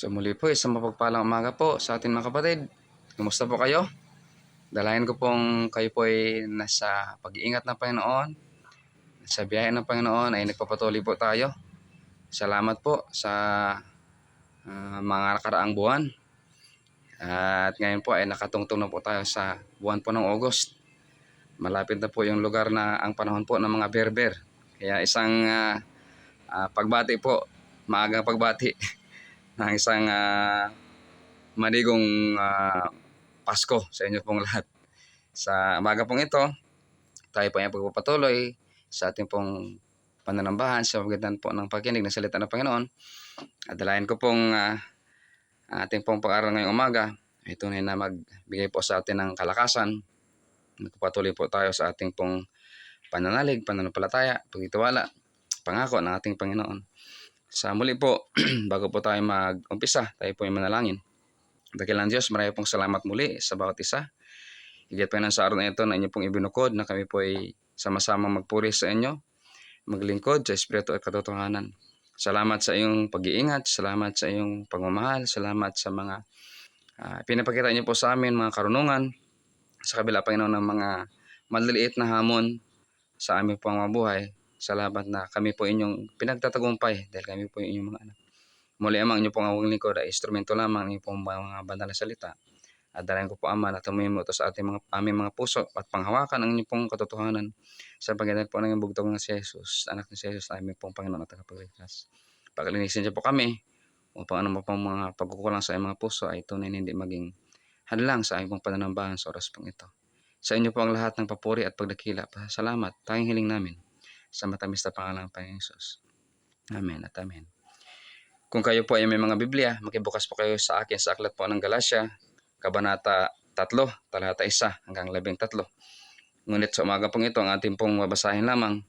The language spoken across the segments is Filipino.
So muli po, isang mapagpalang umaga po sa ating mga kapatid. Kumusta po kayo? Dalayan ko pong kayo po ay nasa pag-iingat ng Panginoon, sa biyaya ng Panginoon ay nagpapatuloy po tayo. Salamat po sa mga nakaraang buwan. At ngayon po ay nakatungtong na po tayo sa buwan po ng August. Malapit na po yung lugar na ang panahon po ng mga berber. Kaya isang pagbati po, maagang pagbati ng isang maligong Pasko sa inyo pong lahat. Sa umaga pong ito, tayo po ay pagpapatuloy sa ating pong pananambahan sa pagitan po ng pagkinig ng salita ng Panginoon. At dalayan ko pong ating pong pag-aaral ngayong umaga ay tunay na magbigay po sa atin ng kalakasan. Magpapatuloy po tayo sa ating pong pananalig, pananampalataya, pagtitiwala, pangako ng ating Panginoon. Sa muli po, bago po tayo mag-umpisa, tayo po ay manalangin. Dakilang Diyos, marami pong salamat muli sa bawat isa. Higit pa sa araw na ito na inyo pong ibinukod na kami po ay sama-sama magpuri sa inyo, maglingkod sa Espiritu at katotohanan. Salamat sa iyong pag-iingat, salamat sa iyong pagmamahal, salamat sa mga pinapakita niyo po sa amin, mga karunungan, sa kabila Panginoon ng mga maliliit na hamon sa aming pamumuhay. Salamat na kami po inyong pinagtatagumpay dahil kami po inyong mga anak. Muli amang inyo pong awang lingkod ay instrumento lamang ng pong mga banal na salita. At dalayan ko po Ama na tumuhin mo ito sa aming mga puso at panghawakan ang inyong pong katotohanan sa pagitan po ng bugtong ng si Jesus, anak ni si Jesus na aming pong Panginoon at tagapagligtas. Paglinisin niyo po kami upang ano pong mga pagkukulang sa aming mga puso ay tunay na hindi maging hadlang sa aming pong pananambahan sa oras pong ito. Sa inyo po ang lahat ng papuri at pagdakila. Salamat, tayong hiling namin sa matamis na pangalan ng Panginoon Jesus. Amen at amen. Kung kayo po ay may mga Biblia, makibukas po kayo sa akin sa aklat po ng Galacia, Kabanata 3, talata 1 hanggang 13. Ngunit sa umaga pong ito, ang ating pong babasahin lamang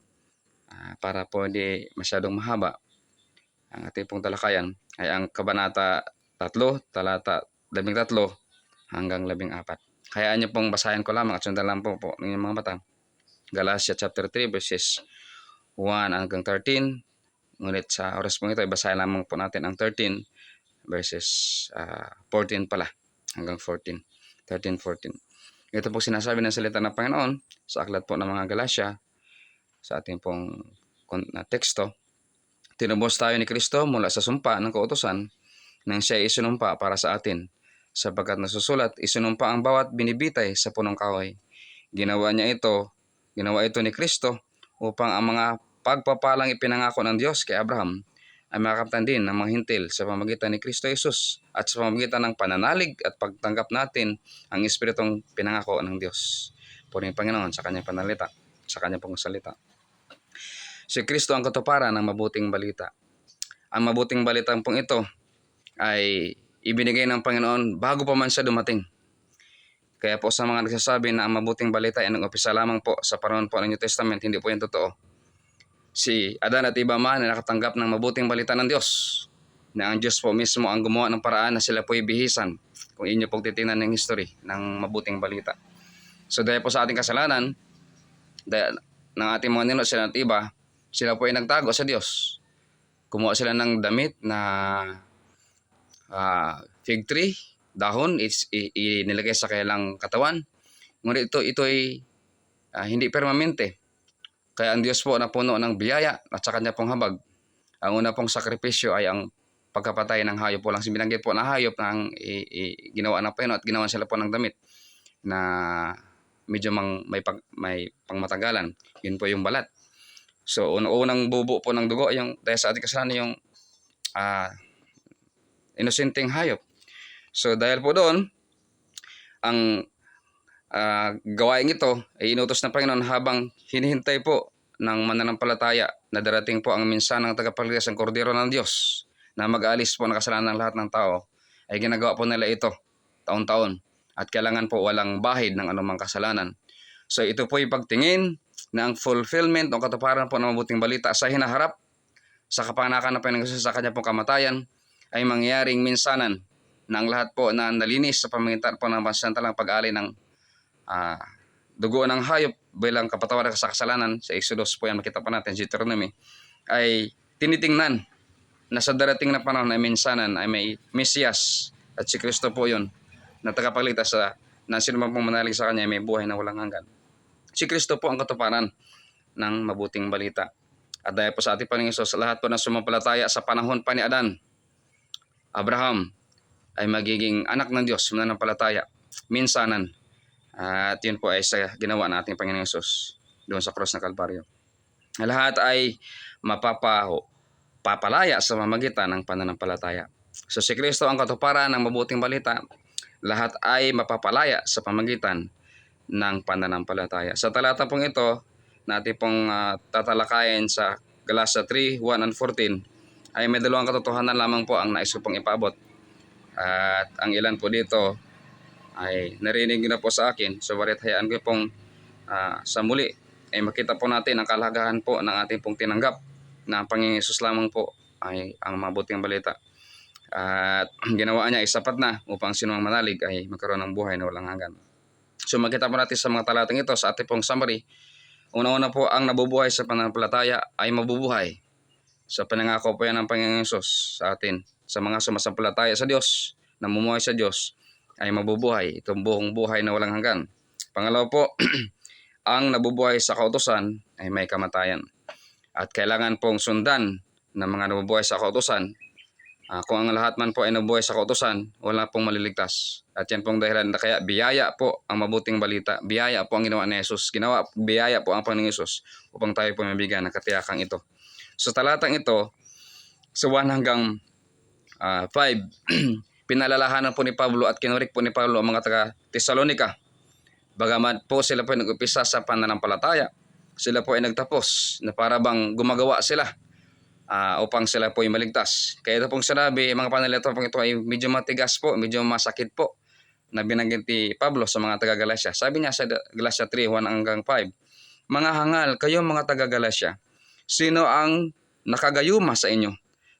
para po di masyadong mahaba. Ang ating pong talakayan ay ang Kabanata 3, talata 13 hanggang 14. Hayaan niyo pong basahin ko lamang at sundan lang po ng inyong mga mata. Galacia chapter 3 verses 1 hanggang 13. Ngunit sa oras po ito, basahin lamang po natin ang 13 verses 14 pala hanggang 14. 13, 14. Ito po sinasabi ng salita ng Panginoon sa aklat po ng mga Galacia sa ating pong teksto. Tinubos tayo ni Kristo mula sa sumpa ng kautusan nang siya isinumpa para sa atin. Sapagkat nasusulat, isinumpa ang bawat binibitay sa punong kahoy. Ginawa ito ni Kristo upang ang mga pagpapalang ipinangako ng Diyos kay Abraham ay makakamtan din ng mga hintil sa pamamagitan ni Kristo Jesus at sa pamamagitan ng pananalig at pagtanggap natin ang Espiritong pinangako ng Diyos. Purihin Panginoon sa kanyang panalita, sa kanyang pong salita. Si Kristo ang katuparan ng mabuting balita. Ang mabuting balita pong ito ay ibinigay ng Panginoon bago pa man siya dumating. Kaya po sa mga nagsasabi na ang mabuting balita ay nag-umpisa lamang po sa panahon po ng New Testament, hindi po yan totoo. Si Adan at Eva man ay nakatanggap ng mabuting balita ng Diyos, na ang Diyos po mismo ang gumawa ng paraan na sila po ibihisan, kung inyo pong titingnan ng history ng mabuting balita. So dahil po sa ating kasalanan, dahil ng ating mga ninong sila at iba, sila po ay nagtago sa Diyos. Kumuha sila ng damit na fig tree, dahon, inilagay sa kanilang katawan. Ngunit ito ay hindi permanente. Kaya ang Diyos po na puno ng biyaya at sa kanya pong habag. Ang una pong sakripisyo ay ang pagkapatay ng hayop. Walang binanggit po na hayop na ginawa ng Panginoon at ginawa sila po ng damit na medyo may pangmatagalan. Yun po yung balat. So unang bubo po ng dugo, yung dahil sa ating kasalanan, yung inosenteng hayop. So dahil po doon, ang gawain ito ay inutos ng Panginoon habang hinihintay po ng mananampalataya na darating po ang minsan ng tagapagligtas ng kordero ng Diyos na mag-aalis po ng kasalanan ng lahat ng tao, ay ginagawa po nila ito taon-taon at kailangan po walang bahid ng anumang kasalanan. So ito po yung pagtingin na ang fulfillment o katuparan po ng mabuting balita sa hinaharap sa kapanganakan ng Panginoon sa kanya pong kamatayan ay mangyayaring minsanan na ang lahat po na nalinis sa pamamagitan po ng pansamantalang pag-alay ng dugo ng hayop bilang kapatawaran sa kasalanan. Sa Exodus po yan makita pa natin, Deuteronomy, ay tinitingnan na sa darating na panahon ay minsanan ay may Mesiyas at si Kristo po yun na tagapagligtas na sino man pong manalig sa Kanya ay may buhay na walang hanggan. Si Kristo po ang katuparan ng mabuting balita. At dahil po sa ating Panginoong Hesus, lahat po na sumampalataya sa panahon pa ni Adan, Abraham ay magiging anak ng Diyos, mananampalataya, minsanan. At yun po ay sa ginawa ng ating Panginoong Hesus doon sa cross ng Kalbaryo. Lahat ay papalaya sa pamamagitan ng pananampalataya. So si Kristo ang katuparan ng mabuting balita, lahat ay mapapalaya sa pamamagitan ng pananampalataya. Sa talata pong ito, natin pong tatalakayin sa Galatia 3:1 and 14 ay may dalawang katotohanan lamang po ang nais ko pong ipaabot. At ang ilan po dito ay narinig na po sa akin. So hayaan ko pong sa muli ay makita po natin ang kalagahan po ng ating pong tinanggap na ang Panginoon Hesus lamang po ay ang mabuting balita. At ginawa niya ay sapat na upang sinumang manalig ay magkaroon ng buhay na walang hanggan. So makita po natin sa mga talatang ito sa ating pong summary. Una-una po, ang nabubuhay sa pananampalataya ay mabubuhay. So pinangako po yan ng Panginoong Hesus sa atin. Sa mga sumasampalataya sa Diyos, namumuhay sa Diyos, ay mabubuhay. Itong buong buhay na walang hanggan. Pangalawa po, ang nabubuhay sa kautusan ay may kamatayan. At kailangan pong sundan ng mga nabubuhay sa kautusan. Kung ang lahat man po ay nabubuhay sa kautusan, wala pong maliligtas. At yan pong dahilan na kaya biyaya po ang mabuting balita. Biyaya po ang ginawa ni Jesus. Biyaya po ang Panginoong Hesus upang tayo po mabigyan ng katiyakang ito. So talatang ito, sa 1 hanggang 5, pinalalahanan po ni Pablo at kinurik po ni Pablo ang mga taga Tesalonika. Bagamat po sila po ay nag-upisa sa pananampalataya, sila po ay nagtapos na para bang gumagawa sila upang sila po ay maligtas. Kaya ito pong sinabi, mga panalita pong ito ay medyo matigas po, medyo masakit po na binanggit ni Pablo sa mga taga-Galacia. Sabi niya sa Galatia 3:1 hanggang 5, mga hangal, kayo mga taga-Galacia, sino ang nakagayuma sa inyo?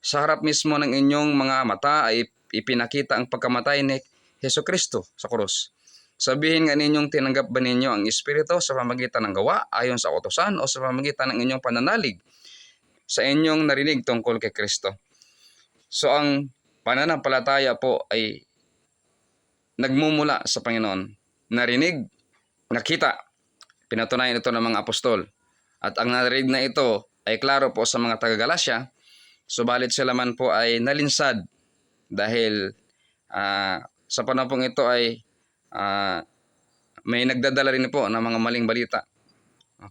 Sa harap mismo ng inyong mga mata ay ipinakita ang pagkamatay ni Hesukristo sa krus. Sabihin nga ninyong tinanggap ba ninyo ang Espiritu sa pamamagitan ng gawa ayon sa utusan o sa pamamagitan ng inyong pananalig sa inyong narinig tungkol kay Kristo? So ang pananampalataya po ay nagmumula sa Panginoon. Narinig, nakita. Pinatunayan ito ng mga apostol. At ang narinig na ito ay klaro po sa mga taga-Galacia, subalit sila man po ay nalinsad dahil sa panahon ito ay may nagdadala rin po ng mga maling balita.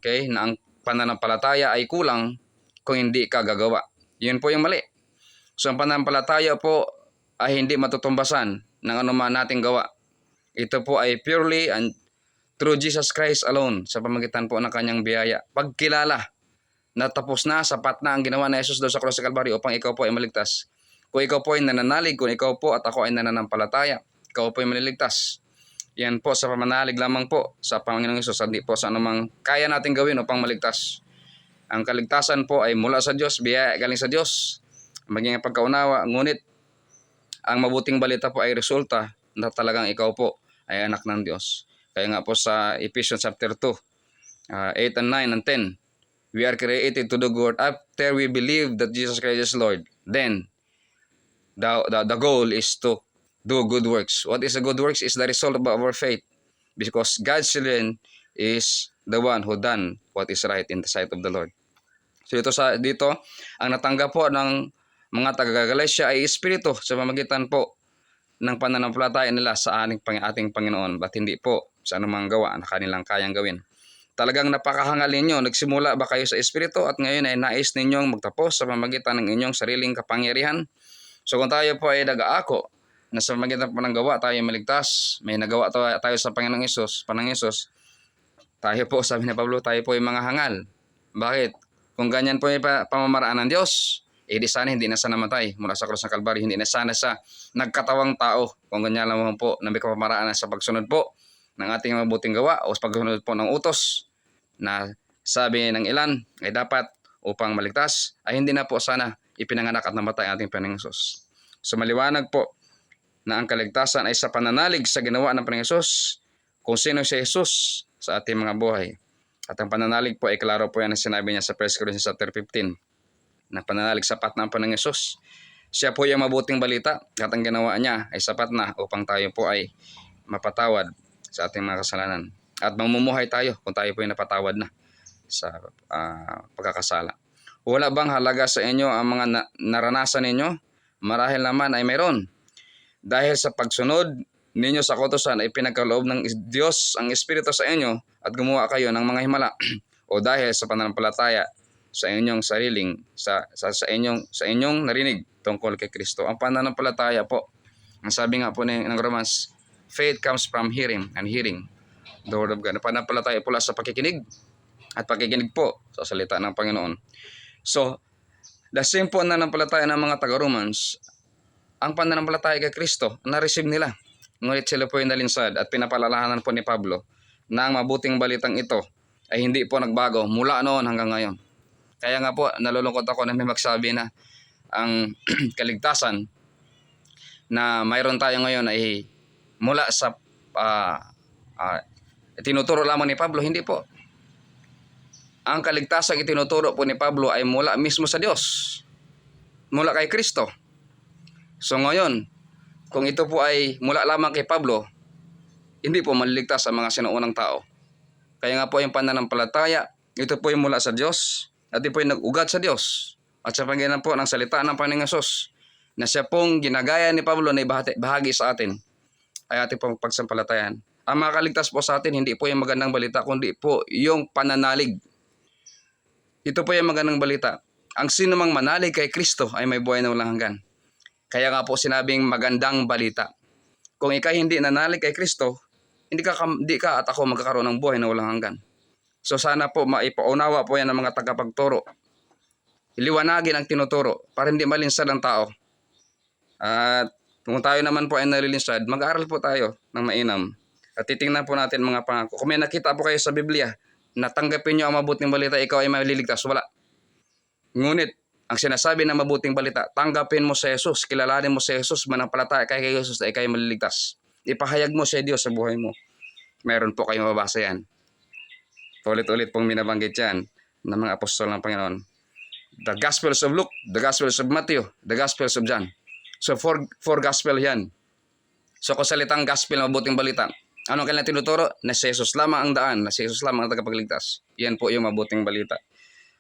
Okay? Na ang pananampalataya ay kulang kung hindi ka gagawa. Yun po yung mali. So ang pananampalataya po ay hindi matutumbasan ng anuman nating gawa. Ito po ay purely and through Jesus Christ alone sa pamamagitan po ng kanyang biyaya. Pagkilala na tapos na, sapat na ang ginawa ni Jesus doon sa cross sa Kalbaryo upang ikaw po ay maligtas. Kung ikaw po ay nananalig, kung ikaw po at ako ay nananampalataya, ikaw po ay maliligtas. Yan po sa pamanalig lamang po sa Panginoong Hesus, hindi po sa anumang kaya natin gawin upang maligtas. Ang kaligtasan po ay mula sa Diyos, biyaya galing sa Diyos, maging pagkaunawa, ngunit ang mabuting balita po ay resulta na talagang ikaw po ay anak ng Diyos. Kaya nga po sa Ephesians chapter 2, 8 and 9 and 10, we are created to do good after we believe that Jesus Christ is Lord. Then, the goal is to do good works. What is the good works? Is the result of our faith. Because God's children is the one who done what is right in the sight of the Lord. So dito, ang natanggap po ng mga taga-Galacia ay Espiritu sa pamamagitan po ng pananampalataya nila sa ating Panginoon at hindi po sa anumang gawa na kanilang kayang gawin. Talagang napakahangal ninyo. Nagsimula ba kayo sa Espiritu at ngayon ay nais ninyong magtapos sa pamamagitan ng inyong sariling kapangyarihan? So kung tayo po ay nag-aako na sa pamamagitan po ng gawa tayo maligtas, may nagawa tayo sa Panginoong Hesus, tayo po, sabi ni Pablo, tayo po ay mga hangal. Bakit? Kung ganyan po ay pamamaraan ng Diyos, di sana hindi na sa namatay mula sa krus ng Kalbaryo, hindi na sana sa nagkatawang tao. Kung ganyan lamang po na may kapamaraan sa pagsunod po ng ating mabuting gawa o sa pagsunod po ng utos na sabi ng ilan ay dapat upang maligtas, ay hindi na po sana ipinanganak at namatay ang ating Panginoong Hesus. So maliwanag po na ang kaligtasan ay sa pananalig sa ginawa ng Panginoong Hesus, kung sino si Jesus sa ating mga buhay. At ang pananalig po ay klaro po yan ang sinabi niya sa 1 Corinthians chapter 15. na pananalig. Sapat na ang Panginoong Hesus. Siya po yung mabuting balita at ang ginawa niya ay sapat na upang tayo po ay mapatawad sa ating mga kasalanan. At mamumuhay tayo kung tayo po ay napatawad na sa pagkakasala. Wala bang halaga sa inyo ang mga naranasan ninyo? Marahil naman ay mayroon. Dahil sa pagsunod ninyo sa kautusan ay pinagkaloob ng Diyos ang Espiritu sa inyo at gumawa kayo ng mga himala. O dahil sa pananampalataya sa inyong sariling sa inyong narinig tungkol kay Kristo. Ang pananampalataya po, ang sabi nga po ng Romans, faith comes from hearing and hearing the word of God. Ang pananampalataya po sa pakikinig at pakikinig po sa salita ng Panginoon. So, the same po ang pananampalataya ng mga taga-Romans, ang pananampalataya kay Kristo, na-receive nila. Ngunit sila po yung nalinsad at pinapalalahanan po ni Pablo na ang mabuting balitang ito ay hindi po nagbago mula noon hanggang ngayon. Kaya nga po, nalulungkot ako na may magsabi na ang kaligtasan na mayroon tayo ngayon ay mula sa tinuturo lamang ni Pablo. Hindi po. Ang kaligtasan itinuturo po ni Pablo ay mula mismo sa Diyos. Mula kay Kristo. So ngayon, kung ito po ay mula lamang kay Pablo, hindi po maliligtas ang mga sinuunang tao. Kaya nga po yung pananampalataya, ito po yung mula sa Diyos at ito po yung nag-ugat sa Diyos. At sa panggilan po ng salita ng Panginoong Hesus na siya pong ginagaya ni Pablo na bahagi sa atin ay ating pong pagsampalatayan. Ang makaligtas po sa atin, hindi po yung magandang balita, kundi po yung pananalig. Ito po yung magandang balita. Ang sino mang manalig kay Kristo ay may buhay na walang hanggan. Kaya nga po sinabing magandang balita. Kung ikay hindi nanalig kay Kristo, hindi ka at ako magkakaroon ng buhay na walang hanggan. So sana po maipaunawa po yan ng mga tagapagturo. Iliwanagin ang tinuturo para hindi malinsad ang tao. At kung tayo naman po ay nalilinsad, mag-aaral po tayo ng mainam. At titingnan po natin mga pangako. Kung may nakita po kayo sa Biblia, natanggapin nyo ang mabuting balita, ikaw ay maliligtas. Wala. Ngunit, ang sinasabi ng mabuting balita, tanggapin mo sa Jesus, kilalanin mo sa Jesus, manampalataya kay Jesus na ikaw ay maliligtas. Ipahayag mo sa Diyos sa buhay mo. Meron po kayong mabasa yan. Ulit-ulit pong binabanggit yan ng mga apostol ng Panginoon. The Gospels of Luke, the Gospels of Matthew, the Gospels of John. So, four gospel yan. So, kung salitang gospel, mabuting balita, ano kailan tinuturo? Na si Jesus lamang ang daan, na si Jesus lamang ang tagapagligtas. Yan po yung mabuting balita.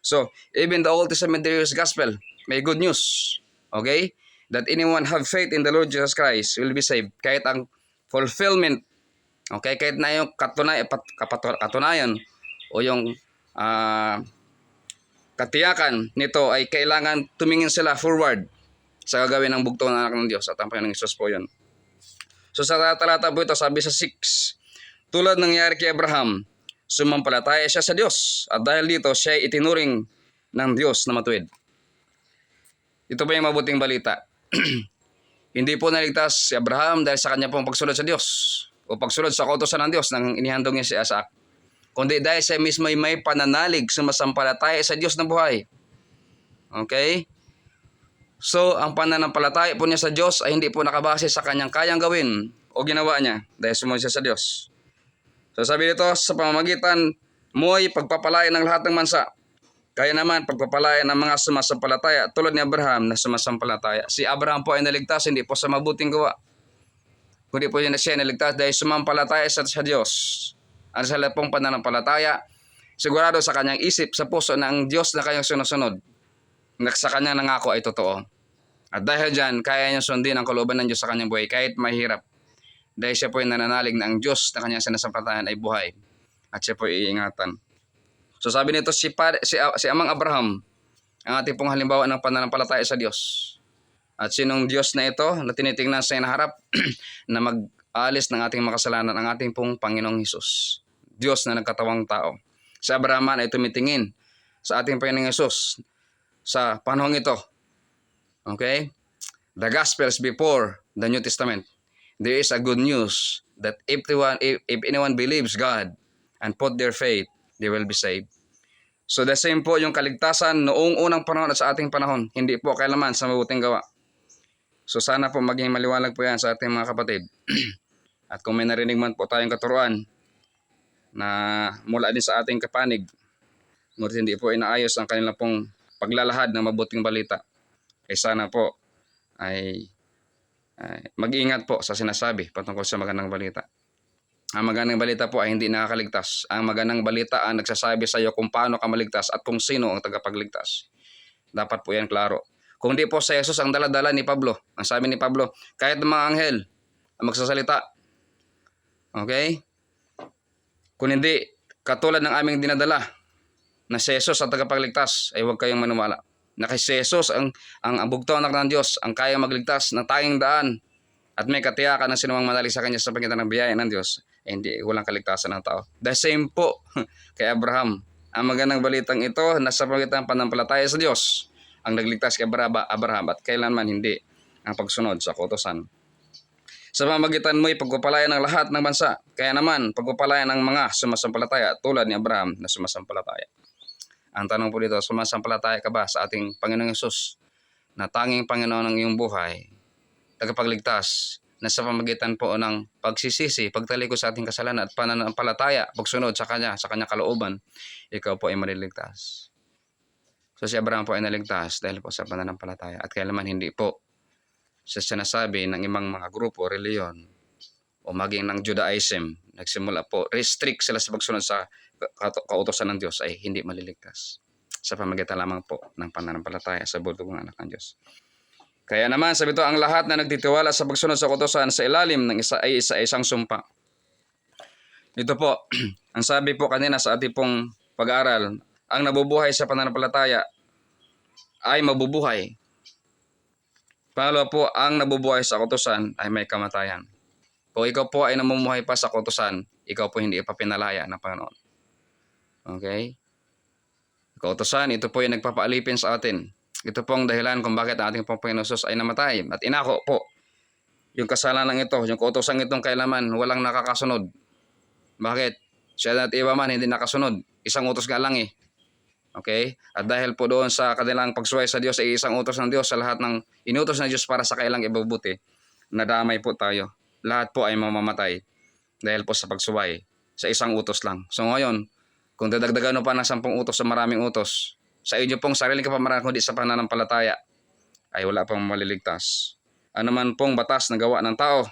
So, even the Old Testament there is gospel. May good news. Okay? That anyone have faith in the Lord Jesus Christ will be saved. Kahit ang fulfillment, okay, kahit na yung katunayan o yung katiyakan nito ay kailangan tumingin sila forward sa gagawin ng bugtong ng anak ng Diyos at ang Panginoong Hesus po yun. So sa talata po ito, sabi sa 6, tulad nangyari kay Abraham, sumampalataya siya sa Diyos at dahil dito siya ay itinuring ng Diyos na matuwid. Ito po yung mabuting balita. Hindi po naligtas si Abraham dahil sa kanya pong pagsunod sa Diyos o pagsunod sa kautusan ng Diyos nang inihandog niya si Isaac. Kundi dahil siya mismo ay may pananalig, sumasampalataya sa Diyos na buhay. Okay? So, ang pananampalataya po niya sa Diyos ay hindi po nakabase sa kanyang kayang gawin o ginawa niya dahil sumunod siya sa Diyos. So, sabi dito, sa pamamagitan mo ay pagpapalain ng lahat ng mansa. Kaya naman, pagpapalain ng mga sumasampalataya tulad ni Abraham na sumasampalataya. Si Abraham po ay naligtas, hindi po sa mabuting gawa. Kundi po siya naligtas dahil sumampalataya sa Diyos. Ang sa lahat pong pananampalataya, sigurado sa kanyang isip, sa puso na ang Diyos na kanyang sinusunod, na sa kanyang nangako ay totoo. At dahil dyan, kaya niya sundin ang kalooban ng Diyos sa kanyang buhay kahit mahirap. Dahil siya po ay nananalig na ang Diyos na kanyang sinasampalatayan ay buhay. At siya po ay iingatan. So sabi nito si Amang Abraham, ang ating pong halimbawa ng pananampalataya sa Diyos. At sinong Diyos na ito na tinitingnan sa inaharap na mag-alis ng ating makasalanan, ang ating pong Panginoong Hesus. Diyos na nagkatawang tao. Si Abraham ay tumitingin sa ating Panginoong Hesus sa panahong ito. Okay? The Gospels before the New Testament. There is a good news that if anyone believes God and put their faith, they will be saved. So the same po yung kaligtasan noong unang panahon at sa ating panahon. Hindi po kailanman sa mabuting gawa. So sana po maging maliwanag po yan sa ating mga kapatid. At kung may narinig man po tayong katuruan na mula din sa ating kapanig, ngunit hindi po inaayos ang kanilang pong paglalahad ng mabuting balita. Kaya sana po ay mag-ingat po sa sinasabi patungkol sa magandang balita. Ang magandang balita po ay hindi nakakaligtas. Ang magandang balita ang nagsasabi sa iyo kung paano ka maligtas at kung sino ang tagapagligtas. Dapat po yan klaro. Kung di po sa Jesus ang daladala ni Pablo, ang sabi ni Pablo, kahit ng mga anghel ang magsasalita, okay? Kung hindi katulad ng aming dinadala na si Jesus ang tagapagligtas, ay huwag kayong maniwala. Na kay si Jesus ang bugtong anak ng Diyos, ang kayang magligtas ng tanging daan at may katiyakan ng sinumang manalig sa kanya sa pagitan ng biyaya ng Diyos, eh, hindi walang kaligtasan ng tao. The same po kay Abraham. Ang magandang balitang ito nasa pagitan ng pananampalataya sa Diyos ang nagligtas kay Abraham at kailanman hindi ang pagsunod sa kautusan. Sa pamamagitan mo'y pagpapalaya ng lahat ng bansa. Kaya naman, pagpapalaya ng mga sumasampalataya tulad ni Abraham na sumasampalataya. Ang tanong po dito, sumasampalataya ka ba sa ating Panginoong Hesus na tanging Panginoon ng iyong buhay, tagapagligtas, na sa pamamagitan po ng pagsisisi, pagtalikod sa ating kasalanan at pananampalataya, pagsunod sa Kanya kalooban, ikaw po ay maliligtas. So si Abraham po ay naligtas dahil po sa pananampalataya at kailanman hindi po sa sinasabi ng ibang mga grupo, reliyon, o maging ng Judaism, nagsimula po, restrict sila sa pagsunod sa kautosan ng Diyos ay hindi maliligtas sa pamamagitan lamang po ng pananampalataya sa bultong anak ng Diyos. Kaya naman, sabi ito, ang lahat na nagtitiwala sa pagsunod sa kautosan sa ilalim ng isang sumpa. Ito po, ang sabi po kanina sa ating pong pag-aaral, ang nabubuhay sa pananampalataya ay mabubuhay. Pangalawa po, ang nabubuhay sa kautosan ay may kamatayan. Kung ikaw po ay namumuhay pa sa kautosan, ikaw po hindi ipapinalaya ng Panginoon. Okay? Kautosan, ito po yung nagpapaalipin sa atin. Ito po ang dahilan kung bakit ating Panginoon Hesus ay namatay. At inako po, yung kasalanan ito, yung kautosan itong kailaman, walang nakakasunod. Bakit? Siya at iba man hindi nakasunod. Isang utos nga lang eh. Okay? At dahil po doon sa kanilang pagsuway sa Diyos ay isang utos ng Diyos sa lahat ng inutos ng Diyos para sa kailang ibabuti, nadamay po tayo. Lahat po ay mamamatay dahil po sa pagsuway sa isang utos lang. So ngayon, kung dadagdagan mo pa ng 10 utos sa maraming utos, sa inyo pong sariling kapamaran kundi sa pananampalataya, ay wala pang maliligtas. Ano man pong batas na gawa ng tao,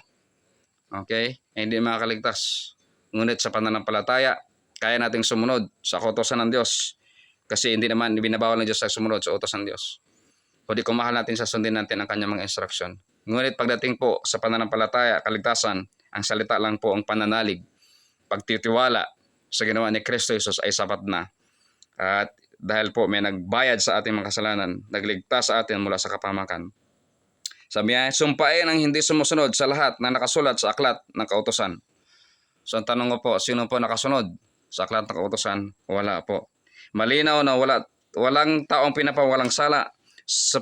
okay, hindi makakaligtas. Ngunit sa pananampalataya, kaya nating sumunod sa kautosan ng Diyos. Kasi hindi naman binabawal ng Diyos sa sumunod sa utos ng Diyos. Kundi kung mahal natin, sasundin natin ang kanyang mga instruction. Ngunit pagdating po sa pananampalataya, kaligtasan, ang salita lang po ang pananalig. Pagtitiwala sa ginawa ni Kristo Jesus ay sapat na. At dahil po may nagbayad sa ating mga kasalanan, nagligtas sa atin mula sa kapahamakan. Sabi niya, sumpain ang hindi sumusunod sa lahat na nakasulat sa aklat ng kautosan. So ang tanong ko po, sino po nakasunod sa aklat ng kautosan? Wala po. Malinaw na walang taong pinapawalang sala sa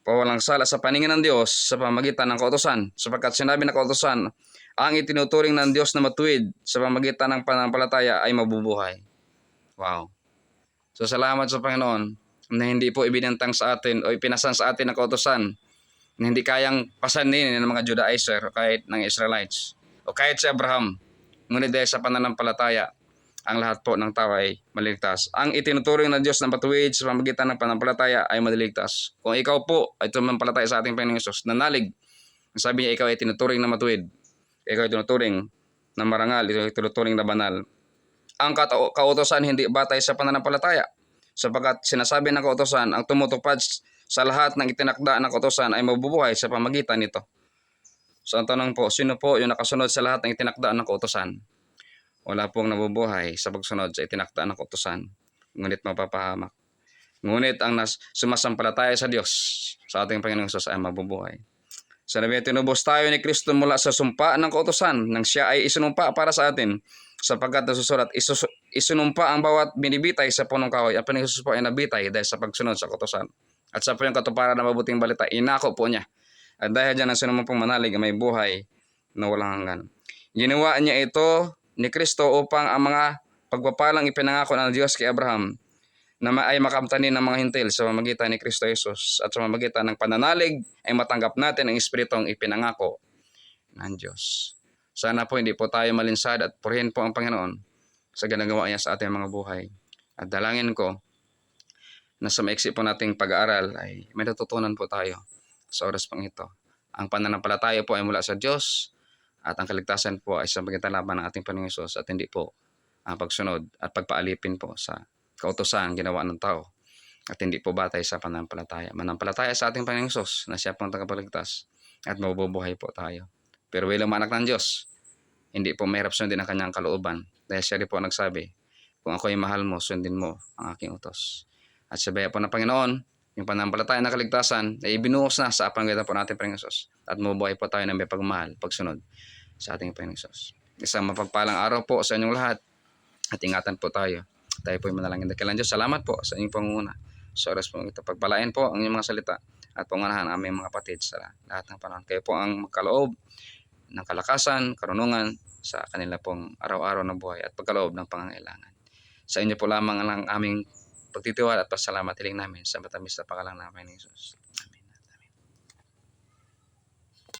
pawalang sala sa paningin ng Diyos sa pamagitan ng kautosan, sapagkat sinabi ng kautosan, ang itinuturing ng Diyos na matuwid sa pamagitan ng pananampalataya ay mabubuhay. Wow. So salamat sa Panginoon na hindi po ibinintang sa atin o ipinasan sa atin ng kautosan na hindi kayang pasanin ng mga Judaizer o kahit ng Israelites o kahit si Abraham. Ngunit dahil sa pananampalataya, ang lahat po ng tao ay maliligtas. Ang itinuturing ng Diyos na matuwid sa pamagitan ng pananampalataya ay maliligtas. Kung ikaw po ay tumampalataya sa ating Panginoong Hesus, nanalig, sabi niya ikaw ay tinuturing na matuwid, ikaw ay tinuturing na marangal, ikaw ay tinuturing na banal. Ang kautosan hindi batay sa pananampalataya, sapagkat sinasabi ng kautosan ang tumutupad sa lahat ng itinakda ng kautosan ay mabubuhay sa pamagitan nito. So ang tanong po, sino po yung nakasunod sa lahat ng itinakda ng kautosan? Wala pong nabubuhay sa pagsunod sa itinakda ng kautosan, ngunit mapapahamak. Ngunit ang sumasampalataya sa Diyos, sa ating Panginoong Hesus ay mabubuhay. Sa nabi, tinubos tayo ni Kristo mula sa sumpa ng kautosan nang siya ay isinumpa para sa atin, sapagkat nasusulat, isinumpa ang bawat binibitay sa punong kahoy. Ang Panginoong Hesus po ay nabitay dahil sa pagsunod sa kautosan. At sa po yung katuparan ng mabuting balita, inako po niya. At dahil dyan ang sinumang pong manalig ay may buhay na walang hanggan. Ginawa niya ito ni Kristo upang ang mga pagpapalang ipinangako ng Diyos kay Abraham na ay makamtanin ng mga hintil sa pamamagitan ni Kristo Jesus at sa pamamagitan ng pananalig ay matanggap natin ang Espiritong ipinangako ng Diyos. Sana po hindi po tayo malinsad at purihin po ang Panginoon sa ginagawa niya sa ating mga buhay. At dalangin ko na sa maiksi po nating pag-aaral ay may natutunan po tayo sa oras pang ito. Ang pananampalataya po ay mula sa Diyos at ang kaligtasan po ay sa magitan laban ng ating Panginoong Hesus at hindi po ang pagsunod at pagpaalipin po sa kautosan ginawa ng tao at hindi po batay sa pananampalataya. Manampalataya sa ating Panginoong Hesus na siya po ang tagapagligtas at mabubuhay po tayo. Pero bilang mga anak ng Diyos, hindi po mahirap sundin ang kanyang kalooban dahil siya rin po nagsabi, kung ako ay mahal mo, sundin mo ang aking utos. At sa baya po ng Panginoon, yung pananampalataya na kaligtasan ay ibinuhos na sa panggitan po natin Panginoong Hesus at mabubuhay po tayo ng may pagmahal, pagsunod sa ating Panginoong Hesus. Isang mapagpalang araw po sa inyong lahat at ingatan po tayo. Tayo po ay manalangin. Dakilang Diyos, salamat po sa inyong pangunguna. Sa oras po ito, pagpalain po ang inyong mga salita at pangunahan ang aming mga kapatid sa lahat ng panahon. Kayo po ang magkaloob ng kalakasan, karunungan sa kanila pong araw-araw na buhay at pagkaloob ng pangangailangan. Sa inyo po lamang ang aming pagtitiwala at pasalamat hiling namin sa matamis na pangalan ng Panginoon Hesus.